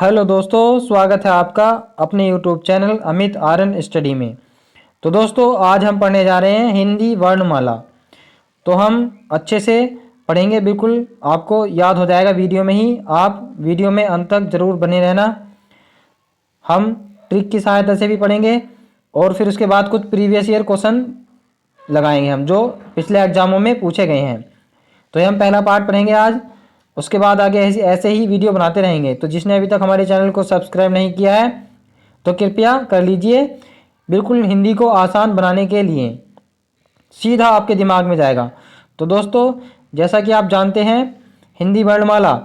Hello दोस्तों, स्वागत है आपका अपने YouTube channel Amit Aryan study में। तो दोस्तों, आज हम पढ़ने जा रहे हैं हिंदी वर्णमाला। तो हम अच्छे से पढ़ेंगे, बिल्कुल आपको याद हो जाएगा वीडियो में ही। आप वीडियो में अंत तक ज़रूर बने रहना। हम ट्रिक की सहायता से भी पढ़ेंगे और फिर उसके बाद कुछ प्रीवियस ईयर क्वेश्चन लगाएंगे हम, जो पिछले एग्जामों में पूछे गए हैं। तो ये हम पहला पार्ट पढ़ेंगे आज। उसके बाद आगे ऐसे ही वीडियो बनाते रहेंगे। तो जिसने अभी तक हमारे चैनल को सब्सक्राइब नहीं किया है तो कृपया कर लीजिए, बिल्कुल हिंदी को आसान बनाने के लिए, सीधा आपके दिमाग में जाएगा। तो दोस्तों, जैसा कि आप जानते हैं, हिंदी वर्णमाला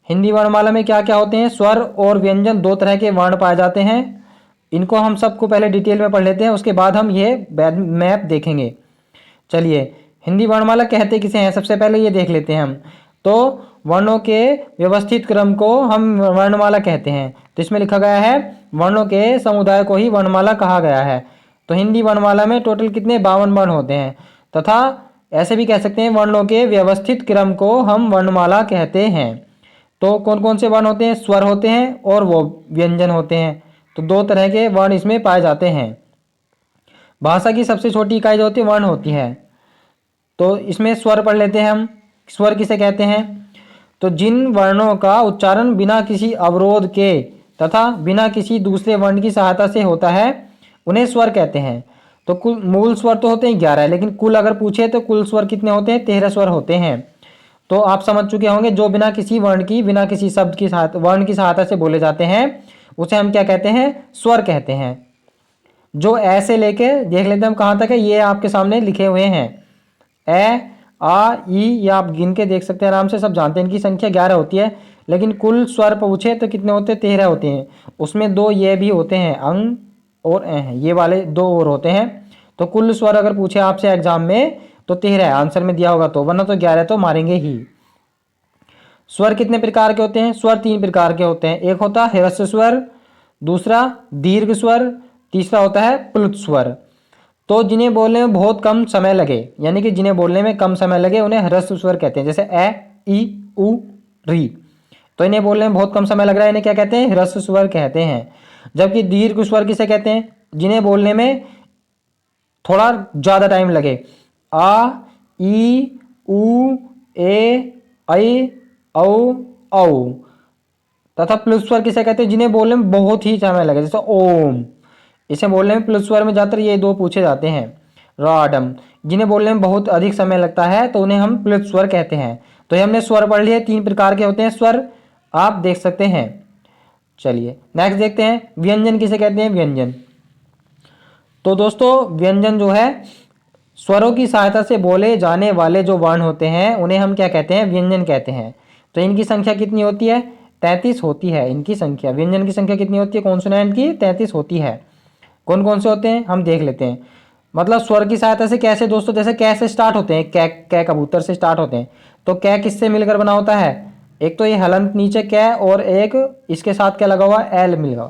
हिंदी वर्णमाला में क्या क्या होते हैं, स्वर और व्यंजन, दो तरह के वर्ण पाए जाते हैं। इनको हम सबको पहले डिटेल में पढ़ लेते हैं, उसके बाद हम ये मैप देखेंगे। चलिए, हिंदी वर्णमाला कहते किसे हैं, सबसे पहले ये देख लेते हैं हम। तो वर्णों के व्यवस्थित क्रम को हम वर्णमाला कहते हैं। तो इसमें लिखा गया है वर्णों के समुदाय को ही वर्णमाला कहा गया है। तो हिंदी वर्णमाला में टोटल कितने 52 वर्ण होते हैं, तथा ऐसे भी कह सकते हैं वर्णों के व्यवस्थित क्रम को हम वर्णमाला कहते हैं। तो कौन कौन से वर्ण होते हैं, स्वर होते हैं और वो व्यंजन होते हैं। तो दो तरह के वर्ण इसमें पाए जाते हैं। भाषा की सबसे छोटी इकाई जो होती है वर्ण होती है। तो इसमें स्वर पढ़ लेते हैं हम। स्वर किसे कहते हैं, तो जिन वर्णों का उच्चारण बिना किसी अवरोध के तथा बिना किसी दूसरे वर्ण की सहायता से होता है उन्हें स्वर कहते हैं। तो कुल मूल स्वर तो होते हैं 11, लेकिन कुल अगर पूछे तो कुल स्वर कितने होते हैं, 13 स्वर होते हैं। तो आप समझ चुके होंगे, जो बिना किसी वर्ण की, बिना किसी शब्द की सहायता, वर्ण की सहायता से बोले जाते हैं उसे हम क्या कहते हैं, स्वर कहते हैं। जो ऐसे लेके देख लेते हैं हम कहाँ तक है, ये आपके सामने लिखे हुए हैं। ए, आ, ई, ये आप गिन के देख सकते हैं आराम से, सब जानते हैं। इनकी संख्या 11 होती है, लेकिन कुल स्वर पूछे तो कितने होते हैं, 13 होते हैं। उसमें दो ये भी होते हैं, अंग और ए हैं, ये वाले दो और होते हैं। तो कुल स्वर अगर पूछे आपसे एग्जाम में तो 13 है, आंसर में दिया होगा तो, वरना तो 11 तो मारेंगे ही। स्वर कितने प्रकार के होते हैं, स्वर 3 प्रकार के होते हैं। एक होता है ह्रस्व स्वर, दूसरा दीर्घ स्वर, तीसरा होता है प्लुत स्वर। तो जिन्हें बोलने में बहुत कम समय लगे, यानी कि जिन्हें बोलने में कम समय लगे, उन्हें ह्रस्व स्वर कहते हैं। जैसे ए, ई, उ, री। तो इन्हें बोलने में बहुत कम समय लग रहा है, इन्हें क्या कहते हैं, ह्रस्व स्वर कहते हैं। जबकि दीर्घ स्वर किसे कहते हैं, जिन्हें बोलने में थोड़ा ज़्यादा टाइम लगे। आ, ई, उ, ए, ऐ, औ, औ। तथा प्लुत स्वर किसे कहते हैं, जिन्हें बोलने में बहुत ही समय लगे। जैसे ओम, इसे बोलने में प्लुत स्वर में ज़्यादातर ये दो पूछे जाते हैं। राडम, जिन्हें बोलने में बहुत अधिक समय लगता है तो उन्हें हम प्लुत स्वर कहते हैं। तो ये हमने स्वर पढ़ लिए, 3 प्रकार के होते हैं स्वर, आप देख सकते हैं। चलिए नेक्स्ट देखते हैं, व्यंजन किसे कहते हैं, व्यंजन। तो दोस्तों, व्यंजन जो है, स्वरों की सहायता से बोले जाने वाले जो वर्ण होते हैं उन्हें हम क्या कहते हैं, व्यंजन कहते हैं। तो इनकी संख्या कितनी होती है, 33 होती है। इनकी संख्या, व्यंजन की संख्या कितनी होती है, कॉन्सोनेंट की 33 होती है। कौन कौन से होते हैं हम देख लेते हैं। मतलब स्वर की सहायता से कैसे दोस्तों, जैसे कै से स्टार्ट होते हैं, कै कै कबूतर से स्टार्ट होते हैं। तो कै किससे मिलकर बना होता है, एक तो ये हलंत नीचे कै, और एक इसके साथ क्या लगा हुआ, एल मिलगा।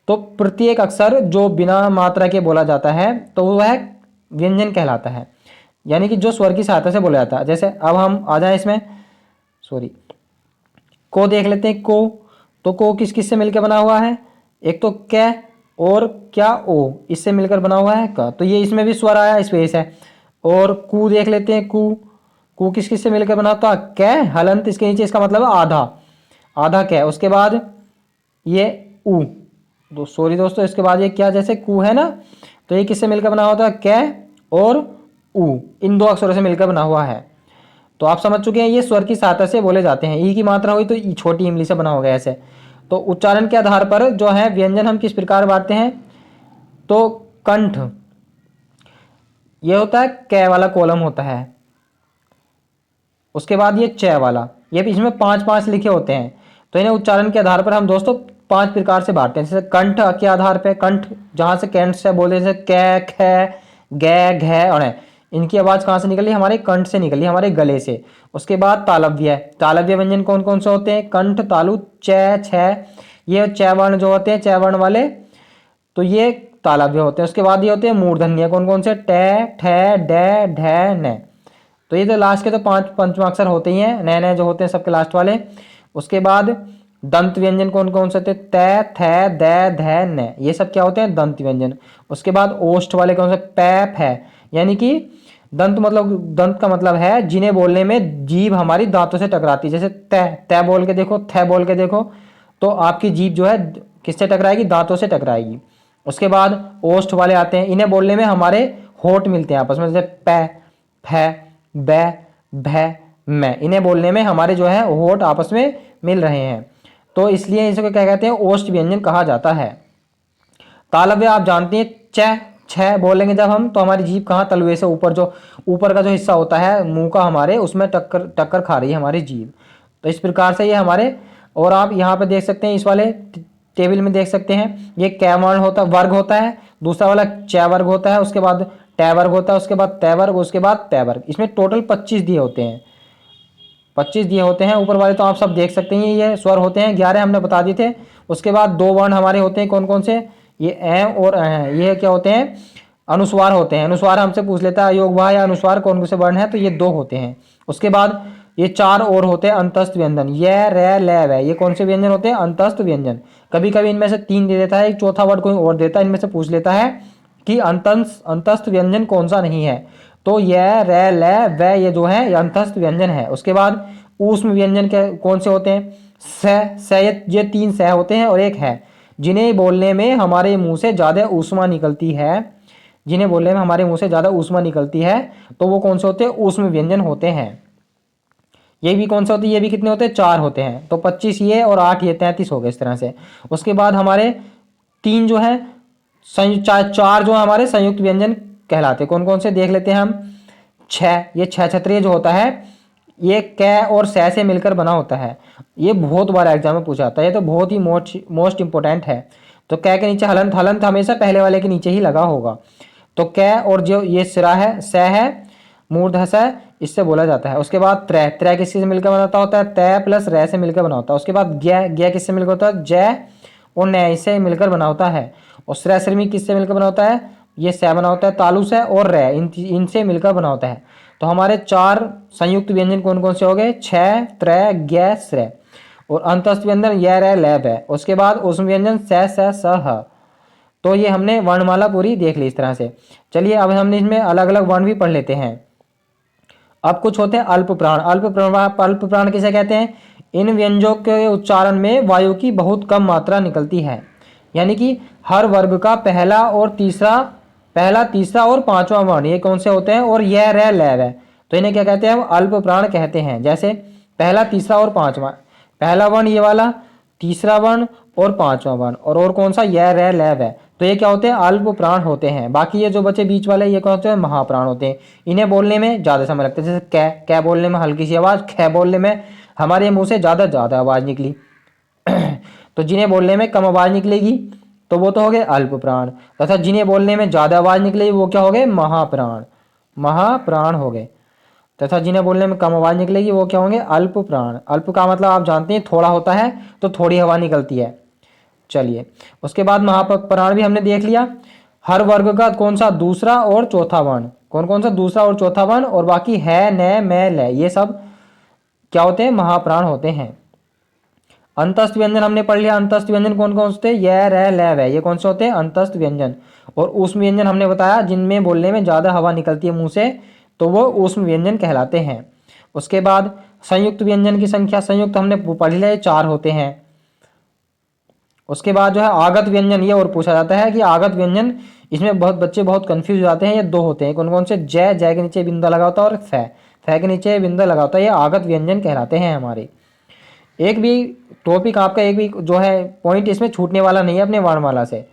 तो प्रत्येक अक्षर जो बिना मात्रा के बोला जाता है तो वह व्यंजन कहलाता है, यानी कि जो स्वर की सहायता से बोला जाता है। जैसे अब हम आ जाए इसमें, सॉरी, को देख लेते हैं। को, तो को किस किस से मिलकर बना हुआ है, एक तो कै और क्या ओ, इससे मिलकर बना हुआ है का। तो ये इसमें भी स्वर आया, स्पेस है। और कू देख लेते हैं। कू, कू किस किस से मिलकर बना होता है, कै हलंत इसके नीचे, इसका मतलब आधा, आधा कै। उसके बाद ये ऊ, सॉरी दोस्तों, इसके बाद ये क्या, जैसे कू है ना, तो ये किससे मिलकर बना होता है, कै और ऊ, इन दो अक्षरों से मिलकर बना हुआ है। तो आप समझ चुके हैं, ये स्वर की सहायता से बोले जाते हैं। ई की मात्रा हुई तो ई छोटी इमली से बना होगा ऐसे। तो उच्चारण के आधार पर जो है व्यंजन हम किस प्रकार बांटते हैं, तो कंठ, ये होता है कै वाला कॉलम होता है। उसके बाद ये च वाला, ये भी इसमें 5-5 लिखे होते हैं। तो इन्हें उच्चारण के आधार पर हम दोस्तों 5 प्रकार से बांटते हैं। जैसे कंठ के आधार पर, कंठ जहाँ से कैंट से बोलते हैं, जैसे कै, ख, ग, घ और इनकी आवाज़ कहाँ से निकली, हमारे कंठ से निकली, हमारे गले से। उसके बाद तालव्य, तालव्य व्यंजन कौन कौन से होते हैं, कंठ, तालु, च, छ। ये च वर्ण जो होते हैं, च वर्ण वाले, तो ये तालव्य होते हैं। उसके बाद ये होते हैं मूर्धन्य, कौन कौन से, ट, ठ, ड, ढ, न। तो ये तो लास्ट के तो 5 पंचमाक्षर होते ही हैं, नए नए जो होते हैं सबके लास्ट वाले। उसके बाद दंत व्यंजन कौन कौन से होते हैं? त, थ, द, ध, न, ये सब क्या होते हैं? दंत व्यंजन। उसके बाद ओष्ठ वाले कौन से? प, फ, यानी कि दंत मतलब, दंत का मतलब है जिन्हें बोलने में जीभ हमारी दांतों से टकराती है। जैसे त बोल के देखो, थ बोल के देखो, तो आपकी जीभ जो है किससे टकराएगी? दांतों से टकराएगी। उसके बाद ओष्ठ वाले आते हैं, इन्हें बोलने में हमारे होठ मिलते हैं आपस में, जैसे प, फ, ब, भ, म, इन्हें बोलने में हमारे जो है होठ आपस में मिल रहे हैं, तो इसलिए इसको क्या कहते हैं? ओष्ठ व्यंजन कहा जाता है। तालव्य आप जानते हैं, च, छ बोलेंगे जब हम, तो हमारी जीभ कहाँ? तलवे से ऊपर, जो ऊपर का जो हिस्सा होता है मुंह का हमारे, उसमें टक्कर टक्कर खा रही है हमारी जीभ। तो इस प्रकार से ये हमारे, और आप यहाँ पे देख सकते हैं इस वाले टेबल में देख सकते हैं, ये कै वर्ण होता वर्ग होता है, दूसरा वाला च वर्ग होता है, उसके बाद ट वर्ग होता है, उसके बाद त वर्ग, उसके बाद प वर्ग। इसमें टोटल 25 दिए होते हैं, 25 दिए होते हैं। ऊपर वाले तो आप सब देख सकते हैं, ये स्वर होते हैं, 11 हमने बता दिए थे। उसके बाद दो वर्ण हमारे होते हैं, कौन कौन से? ये ए और अ हैं, ये क्या होते हैं? अनुस्वार होते हैं। अनुस्वार हमसे पूछ लेता है अयोग वाह या अनुस्वार कौन कौन से वर्ण है, तो ये दो होते हैं। उसके बाद ये चार और होते हैं अंतस्थ व्यंजन, य, र, ल, व, ये कौन से व्यंजन होते हैं? अंतस्थ व्यंजन। कभी कभी इनमें से 3 दे देता है, एक चौथा वर्ड कोई और देता है, इनमें से पूछ लेता है कि अंतस्थ व्यंजन कौन सा नहीं है, तो यह, र, ल, व, ये जो है ये अंतस्थ व्यंजन है। उसके बाद ऊष्म व्यंजन के कौन से होते हैं? स, ये 3 स होते हैं और एक है, जिन्हें बोलने में हमारे मुंह से ज़्यादा ऊष्मा निकलती है, जिन्हें बोलने में हमारे मुंह से ज़्यादा ऊष्मा निकलती है, तो वो कौन से होते हैं? ऊष्म व्यंजन होते हैं। ये भी कौन से होते हैं? ये भी कितने होते हैं? 4 होते हैं। तो 25 ये और 8 ये, 33 हो गए इस तरह से। उसके बाद हमारे 3 जो है चार जो हमारे संयुक्त व्यंजन कहलाते हैं, कौन कौन से देख लेते हैं हम। छः, ये छः छत्रीय जो होता है, ये कै और सै से मिलकर बना होता है। ये बहुत बार एग्जाम में पूछा जाता है, ये तो बहुत ही मोस्ट इंपॉर्टेंट है। तो कै के नीचे हलंत, हलंत हमेशा पहले वाले के नीचे ही लगा होगा। तो कै और जो ये सिरा है, सै है, मूर्धस है, इससे बोला जाता है। उसके बाद त्रय, त्रय किससे मिलकर बनाता होता है? तय प्लस रै से मिलकर बना होता है। उसके बाद ज्ञ, ज्ञ किससे मिलकर होता है? जय और न्याय से मिलकर बना होता है। और श्रय श्रमी किससे मिलकर बना होता है? ये सै बना होता है, तालुस है और रै, इनसे मिलकर बना होता है। तो हमारे 4 संयुक्त व्यंजन कौन कौन से हो गए? छय, त्रय, ज्ञ, श्रय। और अंतस्थ व्यंजन य, रै, लैब है। उसके बाद ऊष्म व्यंजन स, स, स, ह। तो ये हमने वर्णमाला पूरी देख ली इस तरह से। चलिए अब हमने इसमें अलग अलग वर्ण भी पढ़ लेते हैं। अब कुछ होते हैं अल्प प्राण। अल्प प्राण किसे कहते हैं? इन व्यंजनों के उच्चारण में वायु की बहुत कम मात्रा निकलती है, यानी कि हर वर्ग का पहला, तीसरा और पांचवा वर्ण ये कौन से होते हैं? और यह, रह, लय, वह, तो इन्हें क्या कहते हैं? हम अल्प प्राण कहते हैं। जैसे पहला, तीसरा और पांचवा, पहला वर्ण ये वाला, तीसरा वर्ण और पांचवा वर्ण, और कौन सा? यह, रह, लय, वह, तो ये क्या होते हैं? अल्प प्राण होते हैं। बाकी ये जो बचे बीच वाले ये कौन होते हैं? महाप्राण होते हैं। इन्हें बोलने में ज़्यादा समय लगता है। जैसे कै बोलने में हल्की सी आवाज़, ख बोलने में हमारे मुंह से ज़्यादा आवाज़ निकली। तो जिन्हें बोलने में कम आवाज़ निकलेगी तो वो तो हो गए अल्प प्राण, तथा जिन्हें बोलने में ज़्यादा आवाज़ निकलेगी वो क्या हो गए? महाप्राण, महाप्राण हो गए। तथा जिन्हें बोलने में कम आवाज़ निकलेगी वो क्या होंगे? अल्प प्राण। अल्प का मतलब आप जानते हैं थोड़ा होता है, तो थोड़ी हवा निकलती है। चलिए उसके बाद महाप्राण भी हमने देख लिया। हर वर्ग का कौन सा? दूसरा और चौथा वर्ण। कौन कौन सा? दूसरा और चौथा वर्ण। और बाकी है, न, मैं, ल, ये सब क्या होते हैं? महाप्राण होते हैं। अंतस्थ व्यंजन हमने पढ़ लिया। अंतस्थ व्यंजन कौन कौन से? य, र, ल, व, ये कौन से होते हैं? अंतस्थ व्यंजन। और ऊष्म व्यंजन हमने बताया जिनमें बोलने में ज़्यादा हवा निकलती है मुंह से, तो वो ऊष्म व्यंजन कहलाते हैं। उसके बाद संयुक्त व्यंजन की संख्या, संयुक्त हमने पढ़ लिया, 4 होते हैं। उसके बाद जो है आगत व्यंजन, ये और पूछा जाता है कि आगत व्यंजन, इसमें बहुत बच्चे बहुत कंफ्यूज हो जाते हैं। ये 2 होते हैं, कौन कौन से? जय, जय के नीचे बिंदा लगा होता है, और फै के नीचे बिंदा लगा होता है। ये आगत व्यंजन कहलाते हैं हमारे। एक भी टॉपिक आपका, एक भी जो है पॉइंट इसमें छूटने वाला नहीं है अपने वर्णमाला से।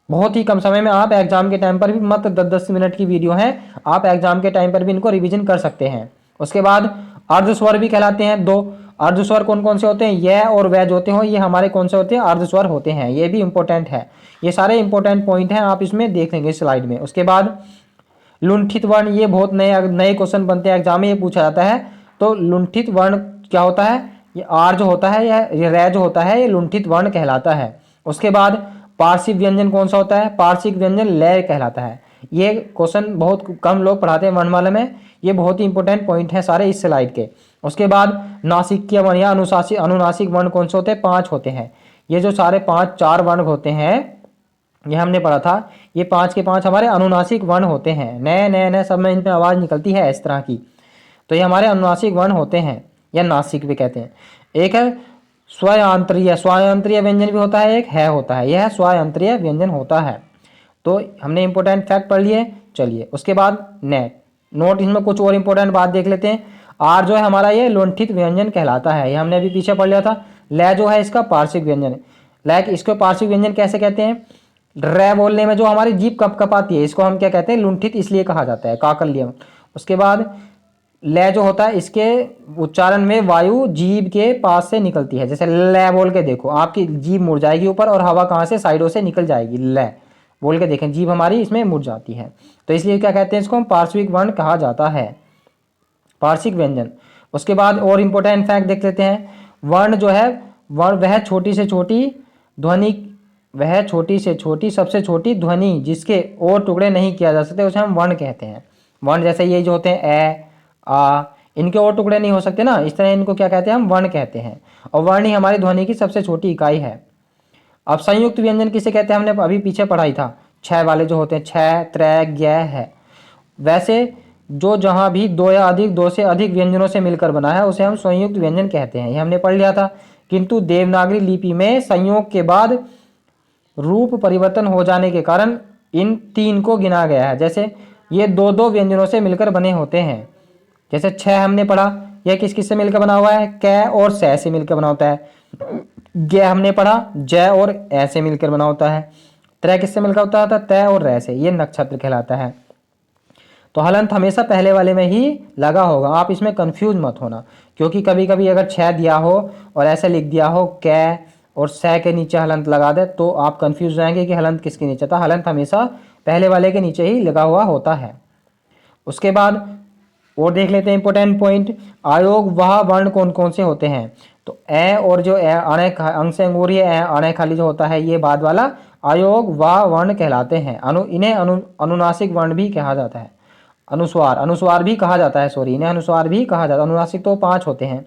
बहुत ही कम समय में आप एग्जाम के टाइम पर भी, मात्र 10-10 मिनट की वीडियो है, आप एग्जाम के टाइम पर भी इनको रिवीजन कर सकते हैं। उसके बाद अर्धस्वर भी कहलाते हैं 2। अर्धस्वर कौन कौन से होते हैं? यह और वह जो होते हैं ये हमारे कौन से होते हैं? अर्धस्वर होते हैं। ये भी इंपॉर्टेंट है। ये सारे इंपॉर्टेंट पॉइंट हैं, आप इसमें देख लेंगे स्लाइड में। उसके बाद लुंठित वर्ण, ये बहुत नए नए क्वेश्चन बनते हैं एग्जाम में, ये पूछा जाता है। तो लुंठित वर्ण क्या होता है? ये आर जो होता है, ये रै जो होता है, ये लुंठित वर्ण कहलाता है। उसके बाद पार्श्विक व्यंजन कौन सा होता है? पार्श्विक व्यंजन लय कहलाता है। ये क्वेश्चन बहुत कम लोग पढ़ाते हैं वर्णमाला में, ये बहुत ही इंपॉर्टेंट पॉइंट है सारे इस स्लाइड के। उसके बाद नासिक वर्ण या अनुनासिक वर्ण कौन से होते हैं? 5 होते हैं। ये जो सारे 4 वर्ण होते हैं, ये हमने पढ़ा था, ये 5 के 5 हमारे अनुनासिक वर्ण होते हैं। नए नए नए सब में इनमें आवाज़ निकलती है इस तरह की, तो ये हमारे अनुनासिक वर्ण होते हैं या नासिक भी कहते हैं। एक है स्वायांतरीय, स्वायांतरीय व्यंजन भी होता है, एक है होता है, यह स्वायांतरीय व्यंजन होता है। तो हमने इंपॉर्टेंट फैक्ट पढ़ लिए। चलिए उसके बाद नोट इसमें कुछ और इंपॉर्टेंट बात देख लेते हैं। आर जो है हमारा ये लुंठित व्यंजन कहलाता है, ये हमने अभी पीछे पढ़ लिया था। लय जो है इसका पार्श्विक व्यंजन है। लय इसको पार्श्विक व्यंजन कैसे कहते हैं? रे बोलने में जो हमारी जीभ कप कपाती है, इसको हम क्या कहते हैं? लुंठित इसलिए कहा जाता है, काकल्य। उसके बाद लय जो होता है, इसके उच्चारण में वायु जीभ के पास से निकलती है। जैसे लय बोल के देखो, आपकी जीभ मुड़ जाएगी ऊपर और हवा कहाँ से? साइडों से निकल जाएगी। लय बोल के देखें, जीभ हमारी इसमें मुड़ जाती है, तो इसलिए क्या कहते हैं? इसको हम पार्श्विक वर्ण कहा जाता है, पार्श्विक व्यंजन। उसके बाद और इंपॉर्टेंट फैक्ट देख लेते हैं। वर्ण जो है, वर्ण वह छोटी से छोटी ध्वनि, वह छोटी से छोटी सबसे छोटी ध्वनि जिसके और टुकड़े नहीं किया जा सकते, उसे हम वर्ण कहते हैं। वर्ण जैसे ये जो होते हैं ए आ, इनके और टुकड़े नहीं हो सकते ना, इस तरह इनको क्या कहते हैं? हम वर्ण कहते हैं। और वर्ण ही हमारी ध्वनि की सबसे छोटी इकाई है। अब संयुक्त व्यंजन किसे कहते हैं? हमने अभी पीछे पढ़ाई था, 6 वाले जो होते हैं, 6 त्रय ज्ञ है। वैसे जो जहां भी दो से अधिक व्यंजनों से मिलकर बना है, उसे हम संयुक्त व्यंजन कहते हैं, ये हमने पढ़ लिया था। किंतु देवनागरी लिपि में संयोग के बाद रूप परिवर्तन हो जाने के कारण इन 3 को गिना गया है। जैसे ये दो व्यंजनों से मिलकर बने होते हैं। जैसे 6 हमने पढ़ा, यह किस किस से मिलकर बना हुआ है? कै और सै से मिलकर बना होता है। ज्ञ हमने पढ़ा, जय और ऐ से मिलकर बना होता है। त्रय किससे मिलकर होता था? तय और रै से, ये नक्षत्र कहलाता है। तो हलंत हमेशा पहले वाले में ही लगा होगा, आप इसमें कंफ्यूज मत होना, क्योंकि कभी कभी अगर 6 दिया हो और ऐसे लिख दिया हो कै और सै के नीचे हलंत लगा दे, तो आप कंफ्यूज जाएंगे कि हलंत किसके नीचे था। हलंत हमेशा पहले वाले के नीचे ही लगा हुआ होता है। उसके बाद और देख लेते हैं इंपॉर्टेंट पॉइंट, आयोग वह वर्ण कौन कौन से होते हैं? तो ए और जो अणे अंग से अंगूरी अणे खाली जो होता है, ये बाद वाला आयोग वह वर्ण कहलाते हैं। इन्हें अनुनासिक वर्ण भी कहा जाता है। अनुस्वार भी कहा जाता है, सॉरी, इन्हें अनुस्वार भी कहा जाता है। अनुनासिक तो 5 होते हैं,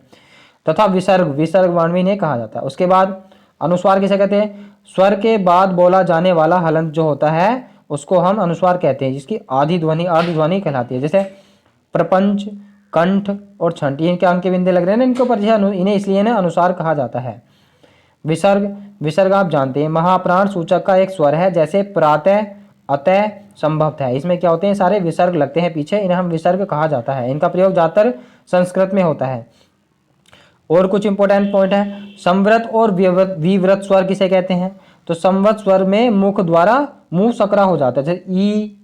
तथा विसर्ग वर्ण भी इन्हें कहा जाता है। उसके बाद अनुस्वार किसे कहते हैं? स्वर के बाद बोला जाने वाला हलंत जो होता है, उसको हम अनुस्वार कहते हैं, जिसकी आधी ध्वनि अर्धध्वनि कहलाती है। जैसे प्रपंच, कंठ और छंठ, ये क्या अंक के बिंदे लग रहे हैं ना इनके ऊपर, इन्हें इसलिए ना अनुसार कहा जाता है। विसर्ग आप जानते हैं, महाप्राण सूचक का एक स्वर है, जैसे प्रातः, अतः, संभवतः, इसमें क्या होते हैं? सारे विसर्ग लगते हैं पीछे, इन्हें हम विसर्ग कहा जाता है। इनका प्रयोग ज़्यादातर संस्कृत में होता है। और कुछ इंपॉर्टेंट पॉइंट है, संवृत और विव्रत स्वर किसे कहते हैं? तो संवृत स्वर में मुख द्वारा मुंह सकरा हो जाता है, जैसे ई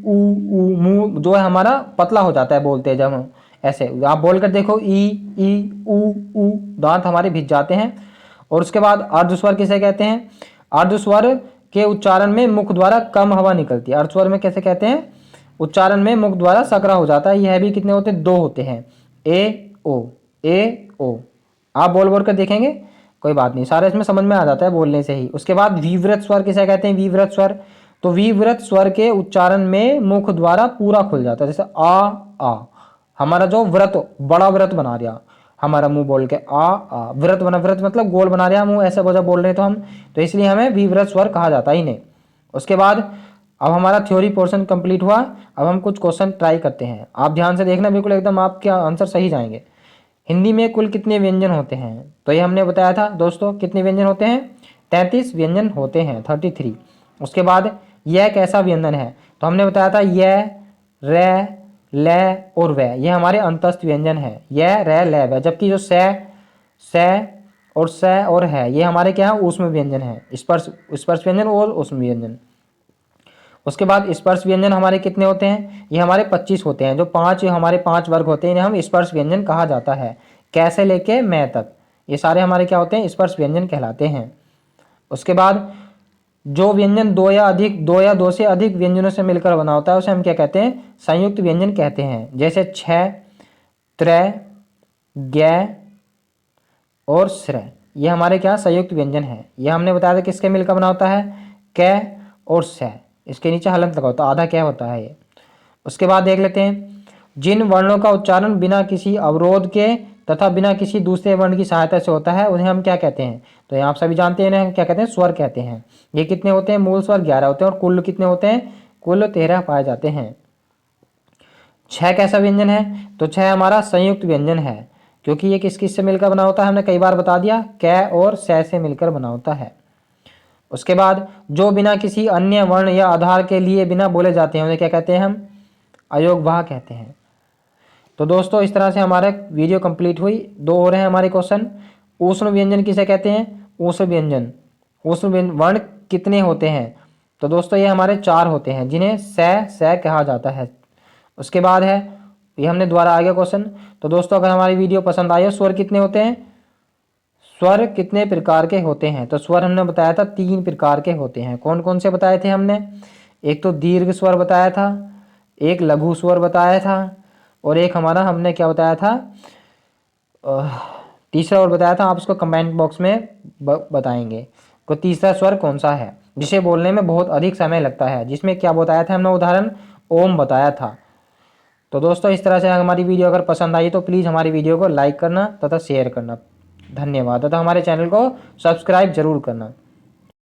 ऊ मुंह जो है हमारा पतला हो जाता है बोलते हैं जब हम, ऐसे आप बोलकर देखो, ई ऊ दांत हमारे भिज जाते हैं। और उसके बाद अर्धस्वर किसे कहते हैं? अर्धस्वर के उच्चारण में मुख द्वारा कम हवा निकलती है। अर्धस्वर में कैसे कहते हैं? उच्चारण में मुख द्वारा सकरा हो जाता है। यह भी कितने होते हैं? 2 होते हैं, ए ओ। आप बोल कर देखेंगे, कोई बात नहीं, सारे इसमें समझ में आ जाता है बोलने से ही। उसके बाद विव्रत स्वर किसे कहते हैं? विव्रत स्वर, तो विव्रत स्वर के उच्चारण में मुख द्वारा पूरा खुल जाता है। जैसे आ, हमारा जो व्रत, बड़ा व्रत बना रहा हमारा मुंह बोल के, आ व्रत बना, व्रत मतलब गोल बना रहा मुंह, ऐसे वजह बोल रहे तो हम, तो इसलिए हमें विव्रत स्वर कहा जाता ही नहीं। उसके बाद अब हमारा थ्योरी पोर्शन कंप्लीट हुआ। अब हम कुछ क्वेश्चन ट्राई करते हैं, आप ध्यान से देखना, बिल्कुल एकदम आपके आंसर सही जाएंगे। हिंदी में कुल कितने व्यंजन होते हैं? तो ये हमने बताया था दोस्तों, कितने व्यंजन होते हैं? 33 व्यंजन होते हैं, 33। उसके बाद यह कैसा व्यंजन है? तो हमने बताया था यह, रे, ले और वे, ये हमारे अंतस्थ व्यंजन है, यह, रे, ले, वे। जबकि जो से और है, ये हमारे क्या है? ऊष्म व्यंजन है, स्पर्श व्यंजन और ऊष्म व्यंजन। उसके बाद स्पर्श व्यंजन हमारे कितने होते हैं? ये हमारे 25 होते हैं। जो 5 हमारे 5 वर्ग होते हैं, इन्हें हम स्पर्श व्यंजन कहा जाता है, कैसे लेके मैं तक, ये सारे हमारे क्या होते हैं? स्पर्श व्यंजन कहलाते हैं। उसके बाद जो व्यंजन 2 या 2 से अधिक व्यंजनों से मिलकर बना होता है, उसे हम क्या कहते हैं? संयुक्त व्यंजन कहते हैं। जैसे 6, त्रय, ज्ञ और श्रय, ये हमारे क्या? संयुक्त व्यंजन है। ये हमने बताया था किसके मिलकर बना होता है? कै और सै, इसके नीचे हलंत लगाओ तो आधा क्या होता है ये। उसके बाद देख लेते हैं, जिन वर्णों का उच्चारण बिना किसी अवरोध के तथा बिना किसी दूसरे वर्ण की सहायता से होता है उन्हें हम क्या कहते हैं। तो यहाँ आप सभी जानते हैं इन्हें हम क्या कहते हैं, स्वर कहते हैं। ये कितने होते हैं, मूल स्वर 11 होते हैं और कुल कितने होते हैं, कुल 13 पाए जाते हैं। 6 कैसा व्यंजन है, तो 6 हमारा संयुक्त व्यंजन है, क्योंकि ये किस किस से मिलकर बना होता है, हमने कई बार बता दिया, कै और सै से मिलकर बना होता है। उसके बाद जो बिना किसी अन्य वर्ण या आधार के लिए बिना बोले जाते हैं उन्हें क्या कहते हैं, हम अयोगवाह कहते हैं। तो दोस्तों इस तरह से हमारा वीडियो कंप्लीट हुई। 2 हो रहे हैं हमारे क्वेश्चन। ऊष्ण व्यंजन किसे कहते हैं, ऊष्ण व्यंजन, वर्ण कितने होते हैं, तो दोस्तों ये हमारे 4 होते हैं जिन्हें सै कहा जाता है। उसके बाद है, ये हमने दोबारा आ गया क्वेश्चन। तो दोस्तों अगर हमारी वीडियो पसंद आई हो, स्वर कितने होते हैं, स्वर कितने प्रकार के होते हैं, तो स्वर हमने बताया था 3 प्रकार के होते हैं। कौन कौन से बताए थे हमने, एक तो दीर्घ स्वर बताया था, एक लघु स्वर बताया था, और एक हमारा हमने क्या बताया था, तीसरा और बताया था। आप इसको कमेंट बॉक्स में बताएंगे को तीसरा स्वर कौन सा है जिसे बोलने में बहुत अधिक समय लगता है, जिसमें क्या बताया था हमने उदाहरण, ओम बताया था। तो दोस्तों इस तरह से हमारी वीडियो अगर पसंद आई तो प्लीज़ हमारी वीडियो को लाइक करना तथा शेयर करना। धन्यवाद तथा हमारे चैनल को सब्सक्राइब जरूर करना।